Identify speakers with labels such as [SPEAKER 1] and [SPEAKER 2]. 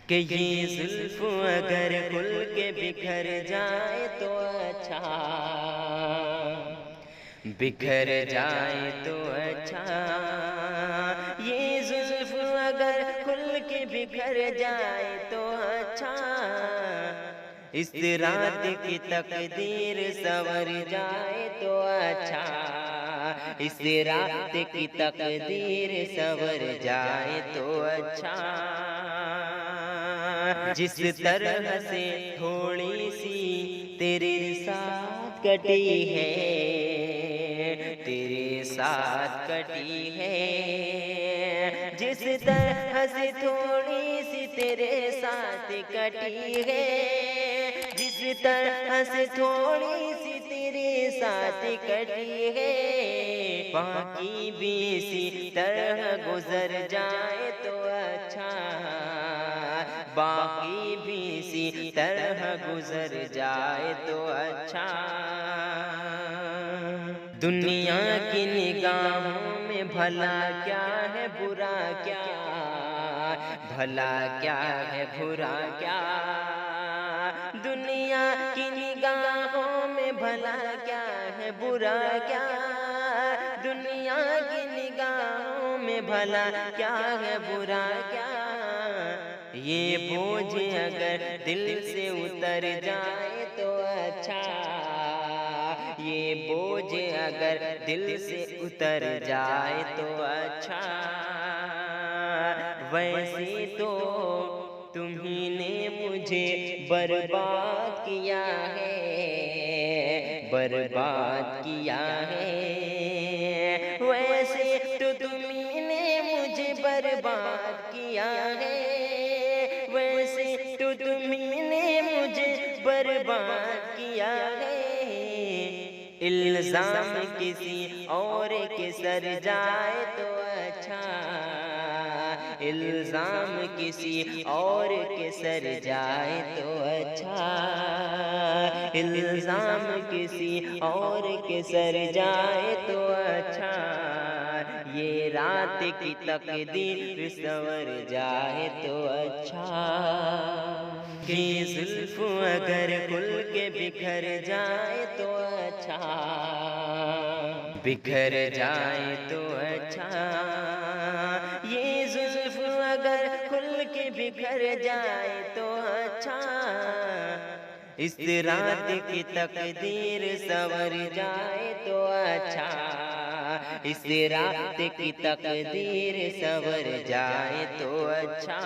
[SPEAKER 1] कि ये जुल्फ अगर खुल के बिखर जाए तो अच्छा, बिखर जाए तो अच्छा। ये जुल्फ अगर खुल के बिखर जाए तो अच्छा, इस रात की तकदीर संवर जाए तो अच्छा, इस रात की तकदीर संवर जाए तो अच्छा। जिस तरह से थोड़ी सी तेरे साथ कटी है, तेरे साथ कटी है, जिस तरह से थोड़ी सी तेरे साथ कटी है, जिस तरह से थोड़ी सी तेरे साथ कटी है, बाकी भी इसी तरह गुजर जाए तो अच्छा, बाकी भी इसी तरह गुजर जाए तो अच्छा। दुनिया की निगाहों में भला क्या है बुरा क्या, भला क्या है बुरा क्या, दुनिया की निगाहों में भला क्या है बुरा क्या, दुनिया की निगाहों में भला क्या है बुरा क्या। ये बोझ अगर दिल से उतर जाए तो अच्छा, ये बोझ अगर दिल से उतर जाए तो अच्छा। वैसे तो तुम्ही ने मुझे बर्बाद किया है, बर्बाद किया है, वैसे तो तुम्ही ने मुझे बर्बाद किया है, वैसे तो तुम्ही ने मुझे बर्बाद किया है। इल्जाम किसी और के सर जाए तो अच्छा, इल्जाम किसी और के सर जाए तो अच्छा, इल्जाम किसी और के सर जाए तो अच्छा। ये रात की तकदीर संवर जाए तो अच्छा, कि जुल्फ अगर खुल के बिखर जाए तो अच्छा, बिखर जाए तो अच्छा। ये जुल्फ अगर खुल के बिखर जाए तो अच्छा, इस रात की तकदीर संवर जाए तो अच्छा, इस रात की तकदीर संवर जाए तो अच्छा।